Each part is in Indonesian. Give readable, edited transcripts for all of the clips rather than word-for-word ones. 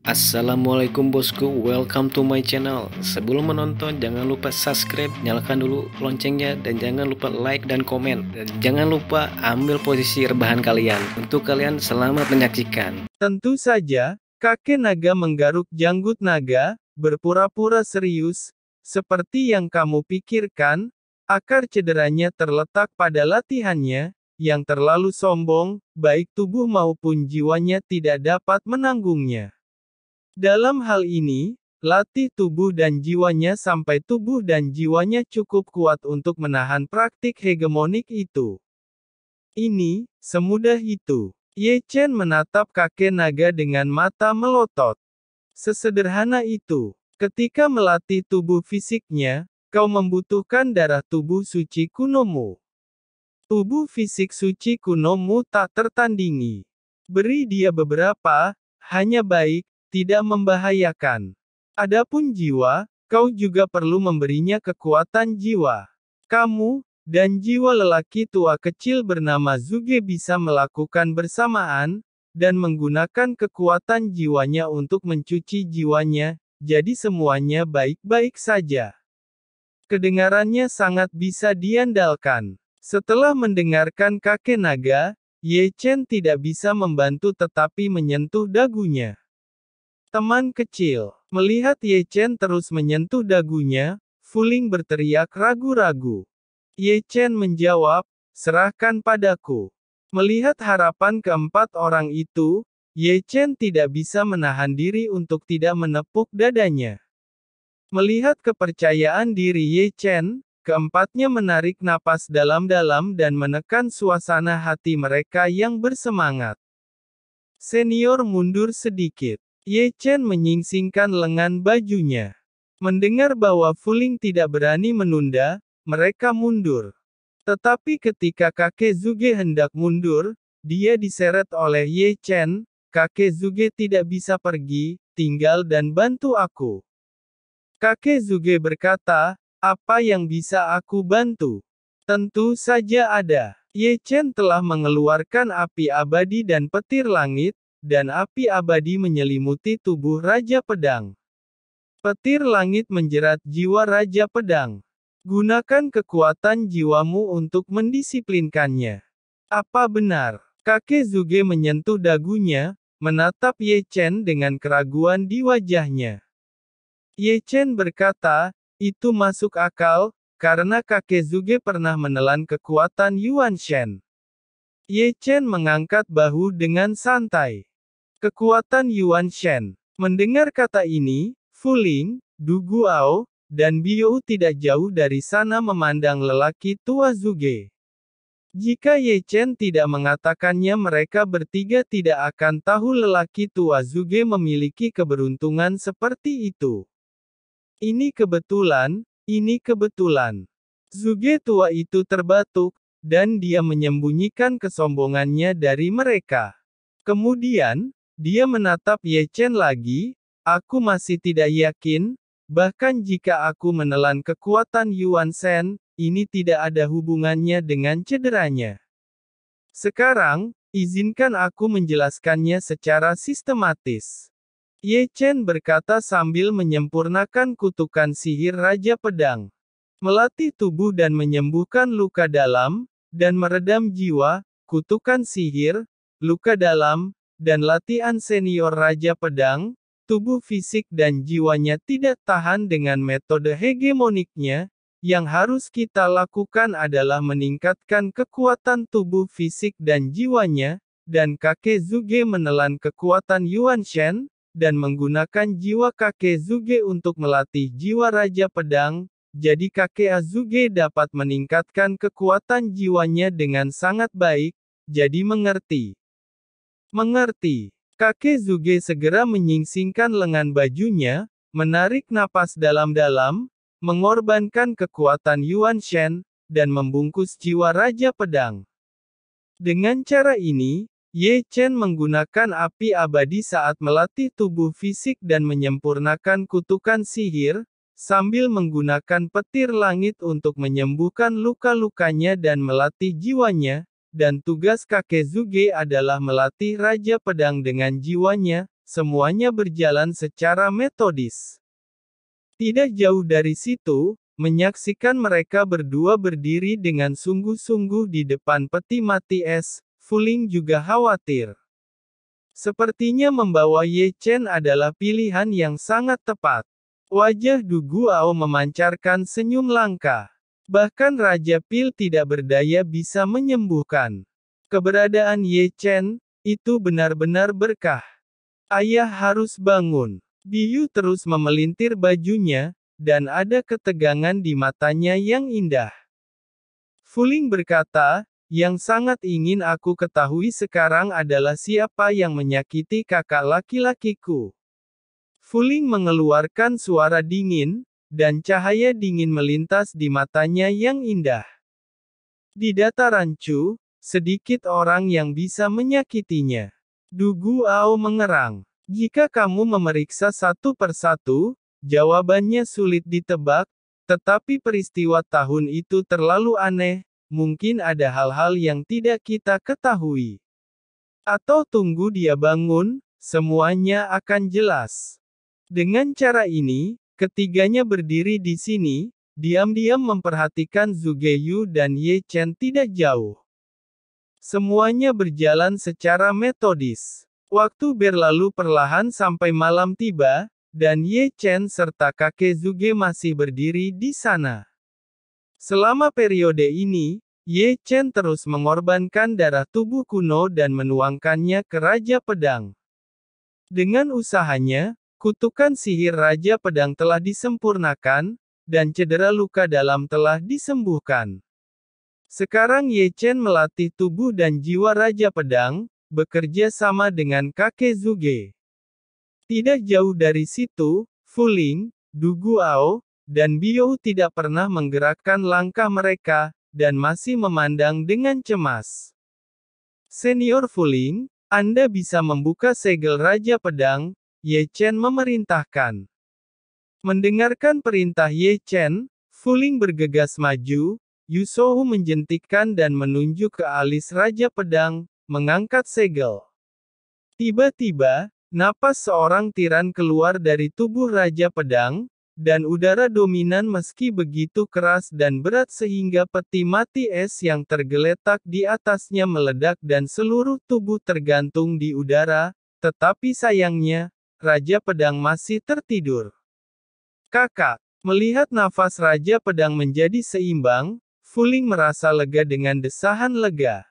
Assalamualaikum bosku, welcome to my channel. Sebelum menonton jangan lupa subscribe, nyalakan dulu loncengnya, dan jangan lupa like dan komen. Dan jangan lupa ambil posisi rebahan kalian. Untuk kalian selamat menyaksikan. Tentu saja, kakek naga menggaruk janggut naga, berpura-pura serius. Seperti yang kamu pikirkan, akar cederanya terletak pada latihannya, yang terlalu sombong, baik tubuh maupun jiwanya tidak dapat menanggungnya. Dalam hal ini, latih tubuh dan jiwanya sampai tubuh dan jiwanya cukup kuat untuk menahan praktik hegemonik itu. Ini, semudah itu. Ye Chen menatap kakek naga dengan mata melotot. Sesederhana itu. Ketika melatih tubuh fisiknya, kau membutuhkan darah tubuh suci kunomu. Tubuh fisik suci kunomu tak tertandingi. Beri dia beberapa, hanya baik, tidak membahayakan. Adapun jiwa, kau juga perlu memberinya kekuatan jiwa. Kamu, dan jiwa lelaki tua kecil bernama Zuge bisa melakukan bersamaan, dan menggunakan kekuatan jiwanya untuk mencuci jiwanya, jadi semuanya baik-baik saja. Kedengarannya sangat bisa diandalkan. Setelah mendengarkan kakek naga, Ye Chen tidak bisa membantu tetapi menyentuh dagunya. Teman kecil, melihat Ye Chen terus menyentuh dagunya, Fuling berteriak ragu-ragu. Ye Chen menjawab, serahkan padaku. Melihat harapan keempat orang itu, Ye Chen tidak bisa menahan diri untuk tidak menepuk dadanya. Melihat kepercayaan diri Ye Chen, keempatnya menarik napas dalam-dalam dan menekan suasana hati mereka yang bersemangat. Senior mundur sedikit. Ye Chen menyingsingkan lengan bajunya. Mendengar bahwa Fuling tidak berani menunda, mereka mundur. Tetapi ketika kakek Zuge hendak mundur, dia diseret oleh Ye Chen. Kakek Zuge tidak bisa pergi, tinggal dan bantu aku. Kakek Zuge berkata, apa yang bisa aku bantu? Tentu saja ada. Ye Chen telah mengeluarkan api abadi dan petir langit, dan api abadi menyelimuti tubuh Raja Pedang. Petir langit menjerat jiwa Raja Pedang. Gunakan kekuatan jiwamu untuk mendisiplinkannya. Apa benar? Kakek Zuge menyentuh dagunya, menatap Ye Chen dengan keraguan di wajahnya. Ye Chen berkata, itu masuk akal, karena kakek Zuge pernah menelan kekuatan Yuan Shen. Ye Chen mengangkat bahu dengan santai. Kekuatan Yuan Shen. Mendengar kata ini, Fuling, Du Guao, dan Biou tidak jauh dari sana memandang lelaki tua Zuge. Jika Ye Chen tidak mengatakannya mereka bertiga tidak akan tahu lelaki tua Zuge memiliki keberuntungan seperti itu. Ini kebetulan, ini kebetulan. Zuge tua itu terbatuk, dan dia menyembunyikan kesombongannya dari mereka. Kemudian, dia menatap Ye Chen lagi, aku masih tidak yakin, bahkan jika aku menelan kekuatan Yuan Shen, ini tidak ada hubungannya dengan cederanya. Sekarang, izinkan aku menjelaskannya secara sistematis. Ye Chen berkata sambil menyempurnakan kutukan sihir Raja Pedang. Melatih tubuh dan menyembuhkan luka dalam, dan meredam jiwa, kutukan sihir, luka dalam, dan latihan senior Raja Pedang, tubuh fisik dan jiwanya tidak tahan dengan metode hegemoniknya, yang harus kita lakukan adalah meningkatkan kekuatan tubuh fisik dan jiwanya, dan kakek Zuge menelan kekuatan Yuan Shen, dan menggunakan jiwa kakek Zuge untuk melatih jiwa Raja Pedang, jadi kakek Azuge dapat meningkatkan kekuatan jiwanya dengan sangat baik, jadi mengerti. Mengerti. Kakek Zuge segera menyingsingkan lengan bajunya, menarik napas dalam-dalam, mengorbankan kekuatan Yuan Shen, dan membungkus jiwa Raja Pedang. Dengan cara ini, Ye Chen menggunakan api abadi saat melatih tubuh fisik dan menyempurnakan kutukan sihir, sambil menggunakan petir langit untuk menyembuhkan luka-lukanya dan melatih jiwanya, dan tugas kakek Zuge adalah melatih Raja Pedang dengan jiwanya, semuanya berjalan secara metodis. Tidak jauh dari situ, menyaksikan mereka berdua berdiri dengan sungguh-sungguh di depan peti mati es, Fu Ling juga khawatir. Sepertinya membawa Ye Chen adalah pilihan yang sangat tepat. Wajah Du Guao memancarkan senyum langka. Bahkan Raja Pil tidak berdaya bisa menyembuhkan. Keberadaan Ye Chen, itu benar-benar berkah. Ayah harus bangun. Biyu terus memelintir bajunya, dan ada ketegangan di matanya yang indah. Fu Ling berkata, yang sangat ingin aku ketahui sekarang adalah siapa yang menyakiti kakak laki-lakiku. Fu Ling mengeluarkan suara dingin, dan cahaya dingin melintas di matanya yang indah. Di dataran Chu, sedikit orang yang bisa menyakitinya. Du Guao mengerang. Jika kamu memeriksa satu persatu, jawabannya sulit ditebak, tetapi peristiwa tahun itu terlalu aneh. Mungkin ada hal-hal yang tidak kita ketahui. Atau tunggu dia bangun, semuanya akan jelas. Dengan cara ini, ketiganya berdiri di sini, diam-diam memperhatikan Zhu Geyu dan Ye Chen tidak jauh. Semuanya berjalan secara metodis. Waktu berlalu perlahan sampai malam tiba, dan Ye Chen serta kakek Zhuge masih berdiri di sana. Selama periode ini, Ye Chen terus mengorbankan darah tubuh kuno dan menuangkannya ke Raja Pedang. Dengan usahanya, kutukan sihir Raja Pedang telah disempurnakan, dan cedera luka dalam telah disembuhkan. Sekarang Ye Chen melatih tubuh dan jiwa Raja Pedang, bekerja sama dengan kakek Zhuge. Tidak jauh dari situ, Fu Ling, Du Guao, dan Biou tidak pernah menggerakkan langkah mereka, dan masih memandang dengan cemas. Senior Fu Ling, Anda bisa membuka segel Raja Pedang, Ye Chen memerintahkan. Mendengarkan perintah Ye Chen, Fu Ling bergegas maju, Yu Shou menjentikkan dan menunjuk ke alis Raja Pedang, mengangkat segel. Tiba-tiba, napas seorang tiran keluar dari tubuh Raja Pedang, dan udara dominan meski begitu keras dan berat sehingga peti mati es yang tergeletak di atasnya meledak dan seluruh tubuh tergantung di udara, tetapi sayangnya, Raja Pedang masih tertidur. Kakak, melihat nafas Raja Pedang menjadi seimbang, Fu Ling merasa lega dengan desahan lega.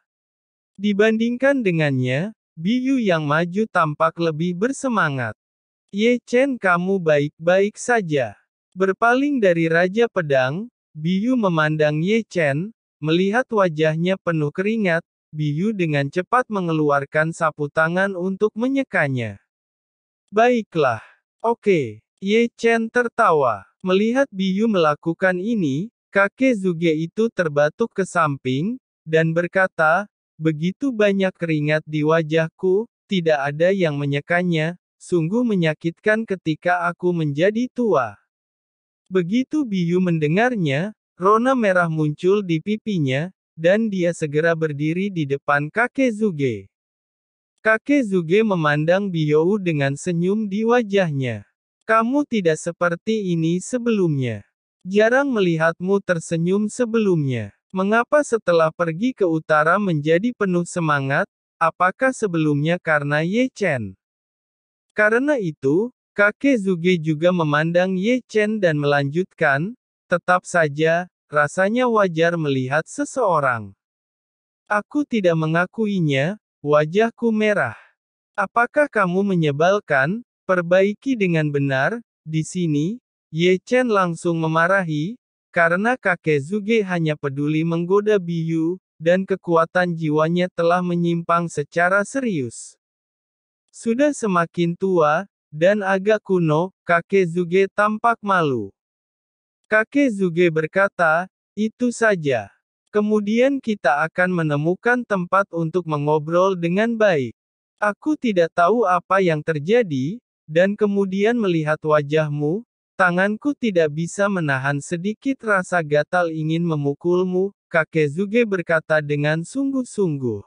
Dibandingkan dengannya, Biyu yang maju tampak lebih bersemangat. Ye Chen, kamu baik-baik saja. Berpaling dari Raja Pedang, Biyu memandang Ye Chen, melihat wajahnya penuh keringat, Biyu dengan cepat mengeluarkan sapu tangan untuk menyekanya. Baiklah. Oke. Ye Chen tertawa. Melihat Biyu melakukan ini, kakek Zhuge itu terbatuk ke samping, dan berkata, begitu banyak keringat di wajahku, tidak ada yang menyekanya, sungguh menyakitkan ketika aku menjadi tua. Begitu Biyu mendengarnya, rona merah muncul di pipinya, dan dia segera berdiri di depan kakek Zhuge. Kakek Zhuge memandang Biyu dengan senyum di wajahnya. Kamu tidak seperti ini sebelumnya. Jarang melihatmu tersenyum sebelumnya. Mengapa setelah pergi ke utara menjadi penuh semangat? Apakah sebelumnya karena Ye Chen? Karena itu, kakek Zhuge juga memandang Ye Chen dan melanjutkan, tetap saja, rasanya wajar melihat seseorang. Aku tidak mengakuinya, wajahku merah. Apakah kamu menyebalkan? Perbaiki dengan benar, di sini, Ye Chen langsung memarahi, karena kakek Zhuge hanya peduli menggoda Biyu, dan kekuatan jiwanya telah menyimpang secara serius. Sudah semakin tua, dan agak kuno, kakek Zhuge tampak malu. Kakek Zhuge berkata, itu saja. Kemudian kita akan menemukan tempat untuk mengobrol dengan baik. Aku tidak tahu apa yang terjadi, dan kemudian melihat wajahmu, tanganku tidak bisa menahan sedikit rasa gatal ingin memukulmu, kakek Zhuge berkata dengan sungguh-sungguh.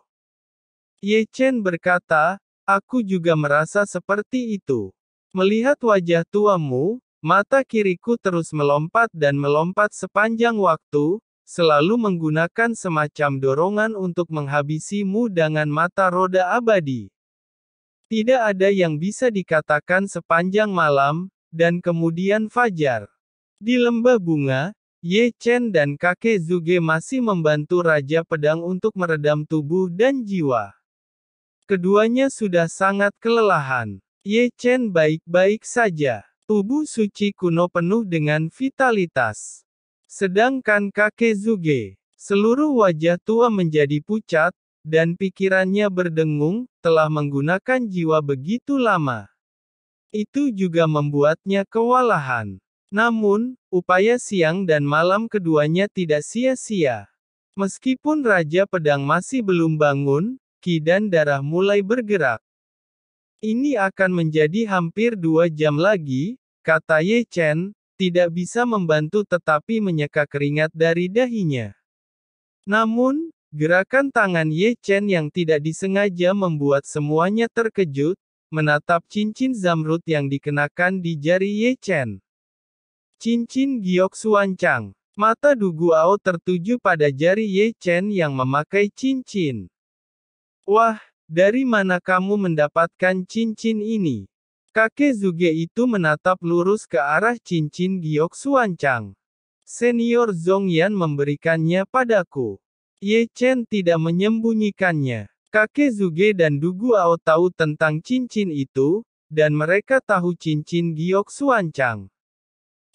Ye Chen berkata, Aku juga merasa seperti itu. Melihat wajah tuamu, mata kiriku terus melompat dan melompat sepanjang waktu, selalu menggunakan semacam dorongan untuk menghabisimu dengan mata roda abadi. Tidak ada yang bisa dikatakan sepanjang malam, dan kemudian fajar. Di lembah bunga, Ye Chen dan kakek Zuge masih membantu Raja Pedang untuk meredam tubuh dan jiwa. Keduanya sudah sangat kelelahan. Ye Chen baik-baik saja. Tubuh suci kuno penuh dengan vitalitas. Sedangkan kakek Zuge, seluruh wajah tua menjadi pucat, dan pikirannya berdengung, telah menggunakan jiwa begitu lama. Itu juga membuatnya kewalahan. Namun, upaya siang dan malam keduanya tidak sia-sia. Meskipun Raja Pedang masih belum bangun, Ki dan darah mulai bergerak. Ini akan menjadi hampir 2 jam lagi, kata Ye Chen, tidak bisa membantu tetapi menyeka keringat dari dahinya. Namun, gerakan tangan Ye Chen yang tidak disengaja membuat semuanya terkejut, menatap cincin zamrud yang dikenakan di jari Ye Chen. Cincin giok suancang. Mata Du Guao tertuju pada jari Ye Chen yang memakai cincin. Wah, dari mana kamu mendapatkan cincin ini? Kakek Zuge itu menatap lurus ke arah cincin giok suancang. Senior Zhongyan memberikannya padaku. Ye Chen tidak menyembunyikannya. Kakek Zuge dan Du Guao tahu tentang cincin itu, dan mereka tahu cincin giok suancang.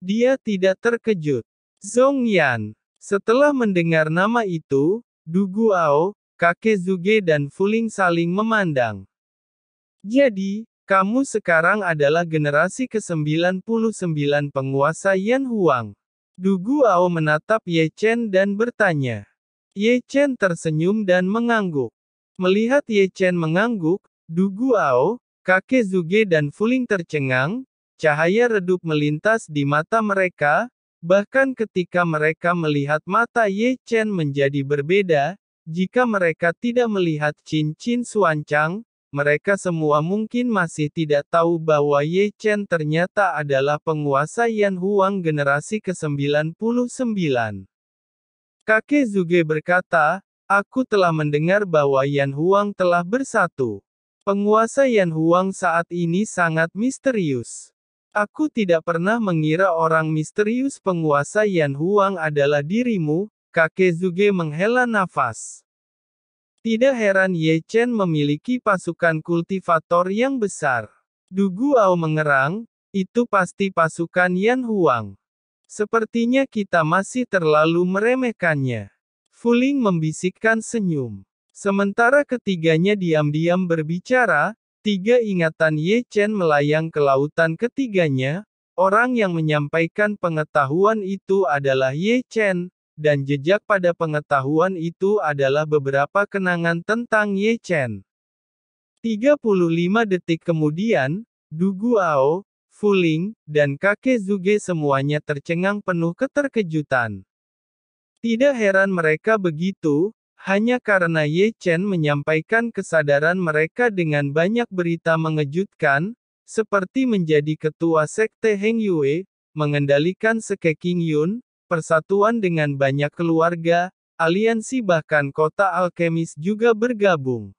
Dia tidak terkejut. Zhongyan. Setelah mendengar nama itu, Du Guao, kakek Zuge dan Fuling saling memandang. Jadi, kamu sekarang adalah generasi ke-99 penguasa Yan Huang. Du Guao menatap Ye Chen dan bertanya. Ye Chen tersenyum dan mengangguk. Melihat Ye Chen mengangguk, Du Guao, kakek Zuge dan Fuling tercengang. Cahaya redup melintas di mata mereka, bahkan ketika mereka melihat mata Ye Chen menjadi berbeda, jika mereka tidak melihat cincin suancang, mereka semua mungkin masih tidak tahu bahwa Ye Chen ternyata adalah penguasa Yan Huang generasi ke-99. Kakek Zuge berkata, aku telah mendengar bahwa Yan Huang telah bersatu. Penguasa Yan Huang saat ini sangat misterius. Aku tidak pernah mengira orang misterius penguasa Yan Huang adalah dirimu, kakek Zuge menghela nafas. Tidak heran Ye Chen memiliki pasukan kultivator yang besar. Du Guao mengerang, itu pasti pasukan Yan Huang. Sepertinya kita masih terlalu meremehkannya. Fuling membisikkan senyum. Sementara ketiganya diam-diam berbicara, 3 ingatan Ye Chen melayang ke lautan ketiganya, orang yang menyampaikan pengetahuan itu adalah Ye Chen, dan jejak pada pengetahuan itu adalah beberapa kenangan tentang Ye Chen. 35 detik kemudian, Du Guao, Fuling, dan kakek Zuge semuanya tercengang penuh keterkejutan. Tidak heran mereka begitu, hanya karena Ye Chen menyampaikan kesadaran mereka dengan banyak berita mengejutkan, seperti menjadi ketua sekte Heng Yue, mengendalikan Seke King Yun, persatuan dengan banyak keluarga, aliansi bahkan kota alkemis juga bergabung.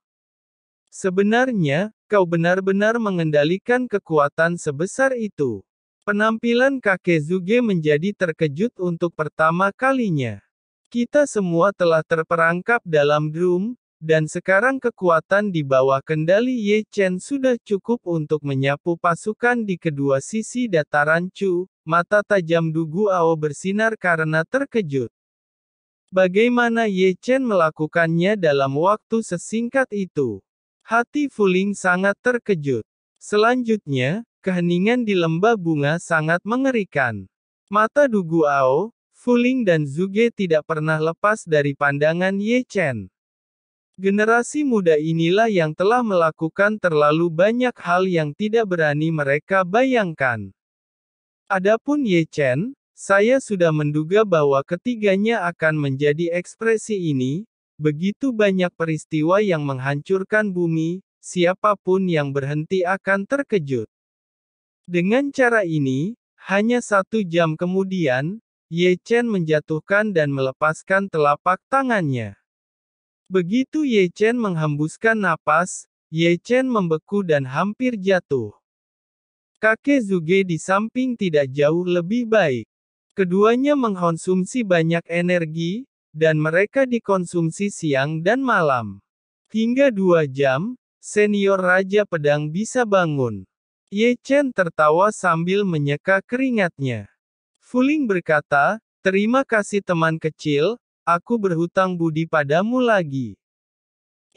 Sebenarnya, kau benar-benar mengendalikan kekuatan sebesar itu. Penampilan kakek Zuge menjadi terkejut untuk pertama kalinya. Kita semua telah terperangkap dalam drum, dan sekarang kekuatan di bawah kendali Ye Chen sudah cukup untuk menyapu pasukan di kedua sisi dataran Chu. Mata tajam Du Guao bersinar karena terkejut. Bagaimana Ye Chen melakukannya dalam waktu sesingkat itu? Hati Fuling sangat terkejut. Selanjutnya, keheningan di lembah bunga sangat mengerikan. Mata Du Guao, Fuling dan Zuge tidak pernah lepas dari pandangan Ye Chen. Generasi muda inilah yang telah melakukan terlalu banyak hal yang tidak berani mereka bayangkan. Adapun Ye Chen, saya sudah menduga bahwa ketiganya akan menjadi ekspresi ini, begitu banyak peristiwa yang menghancurkan bumi, siapapun yang berhenti akan terkejut. Dengan cara ini, hanya 1 jam kemudian, Ye Chen menjatuhkan dan melepaskan telapak tangannya. Begitu Ye Chen menghembuskan napas, Ye Chen membeku dan hampir jatuh. Kakek Zuge di samping tidak jauh lebih baik. Keduanya mengkonsumsi banyak energi, dan mereka dikonsumsi siang dan malam. Hingga 2 jam, senior Raja Pedang bisa bangun. Ye Chen tertawa sambil menyeka keringatnya. Fuling berkata, "Terima kasih teman kecil, aku berhutang budi padamu lagi."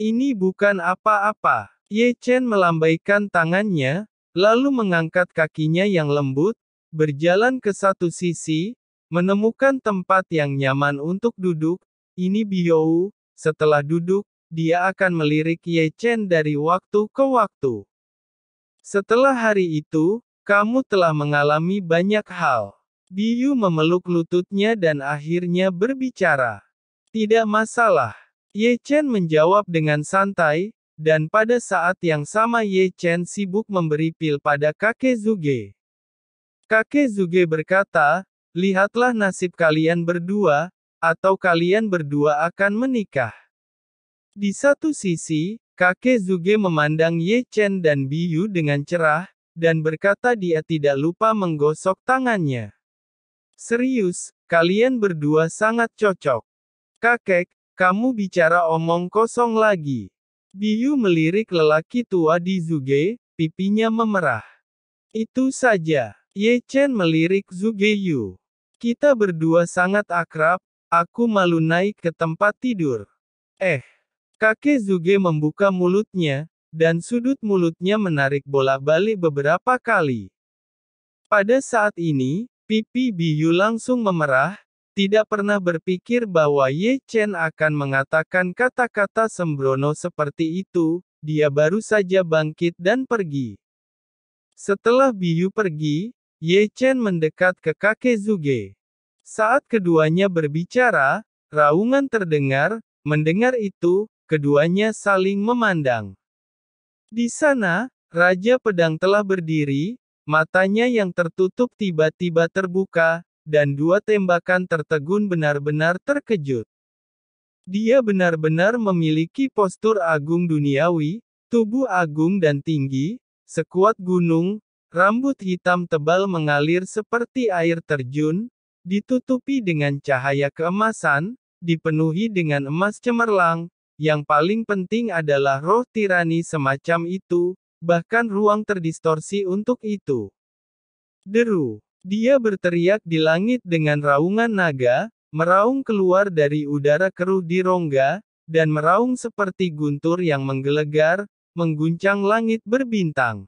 Ini bukan apa-apa. Ye Chen melambaikan tangannya, lalu mengangkat kakinya yang lembut, berjalan ke satu sisi, menemukan tempat yang nyaman untuk duduk. Ini Biyou. Setelah duduk, dia akan melirik Ye Chen dari waktu ke waktu. Setelah hari itu, kamu telah mengalami banyak hal. Biyu memeluk lututnya dan akhirnya berbicara. Tidak masalah. Ye Chen menjawab dengan santai, dan pada saat yang sama Ye Chen sibuk memberi pil pada kakek Zuge. Kakek Zuge berkata, "Lihatlah nasib kalian berdua, atau kalian berdua akan menikah." Di satu sisi, kakek Zuge memandang Ye Chen dan Biyu dengan cerah, dan berkata dia tidak lupa menggosok tangannya. "Serius, kalian berdua sangat cocok. Kakek, kamu bicara omong kosong lagi." Biyu melirik lelaki tua di Zuge, pipinya memerah. "Itu saja." Ye Chen melirik Zuge Yu. "Kita berdua sangat akrab, aku malu naik ke tempat tidur." Kakek Zuge membuka mulutnya, dan sudut mulutnya menarik bolak-balik beberapa kali. Pada saat ini, pipi Biyu langsung memerah, tidak pernah berpikir bahwa Ye Chen akan mengatakan kata-kata sembrono seperti itu, dia baru saja bangkit dan pergi. Setelah Biyu pergi, Ye Chen mendekat ke kakek Zuge. Saat keduanya berbicara, raungan terdengar, mendengar itu, keduanya saling memandang. Di sana, Raja Pedang telah berdiri, matanya yang tertutup tiba-tiba terbuka, dan 2 tembakan tertegun benar-benar terkejut. Dia benar-benar memiliki postur agung duniawi, tubuh agung dan tinggi, sekuat gunung, rambut hitam tebal mengalir seperti air terjun, ditutupi dengan cahaya keemasan, dipenuhi dengan emas cemerlang, yang paling penting adalah roh tirani semacam itu, bahkan ruang terdistorsi untuk itu. Deru. Dia berteriak di langit dengan raungan naga, meraung keluar dari udara keruh di rongga, dan meraung seperti guntur yang menggelegar, mengguncang langit berbintang.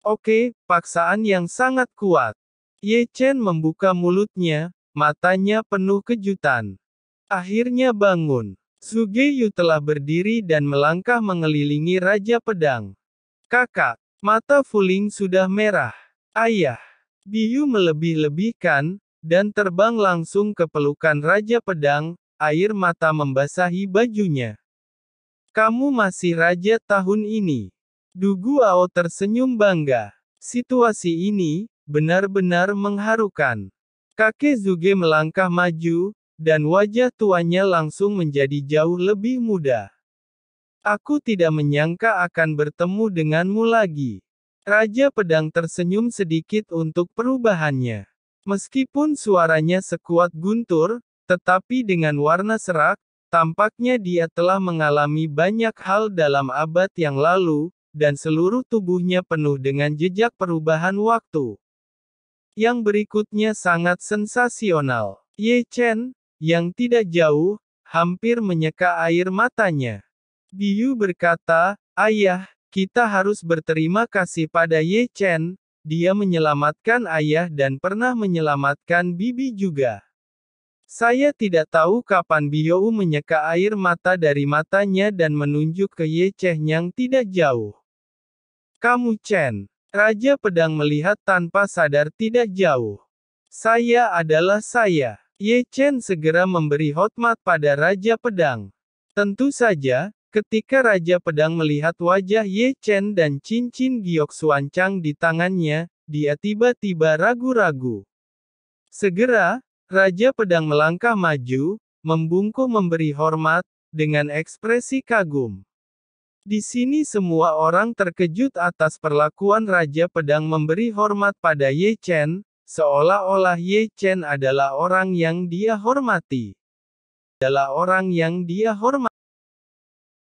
Oke, paksaan yang sangat kuat. Ye Chen membuka mulutnya, matanya penuh kejutan. Akhirnya bangun. Zuge Yu telah berdiri dan melangkah mengelilingi Raja Pedang. "Kakak." Mata Fuling sudah merah. "Ayah." Biyu melebih-lebihkan, dan terbang langsung ke pelukan Raja Pedang, air mata membasahi bajunya. "Kamu masih raja tahun ini." Du Guao tersenyum bangga. Situasi ini, benar-benar mengharukan. Kakek Zuge melangkah maju, dan wajah tuanya langsung menjadi jauh lebih muda. "Aku tidak menyangka akan bertemu denganmu lagi." Raja Pedang tersenyum sedikit untuk perubahannya. Meskipun suaranya sekuat guntur, tetapi dengan warna serak, tampaknya dia telah mengalami banyak hal dalam abad yang lalu, dan seluruh tubuhnya penuh dengan jejak perubahan waktu. Yang berikutnya sangat sensasional. Ye Chen, yang tidak jauh, hampir menyeka air matanya. Biyu berkata, "Ayah, kita harus berterima kasih pada Ye Chen, dia menyelamatkan ayah dan pernah menyelamatkan bibi juga." Saya tidak tahu kapan Biyou menyeka air mata dari matanya dan menunjuk ke Ye Chen yang tidak jauh. "Kamu Chen." Raja Pedang melihat tanpa sadar tidak jauh. "Saya adalah saya." Ye Chen segera memberi hormat pada Raja Pedang. "Tentu saja, Ketika Raja Pedang melihat wajah Ye Chen dan cincin giok suancang di tangannya, dia tiba-tiba ragu-ragu. Segera, Raja Pedang melangkah maju, membungkuk memberi hormat, dengan ekspresi kagum. Di sini semua orang terkejut atas perlakuan Raja Pedang memberi hormat pada Ye Chen, seolah-olah Ye Chen adalah orang yang dia hormati.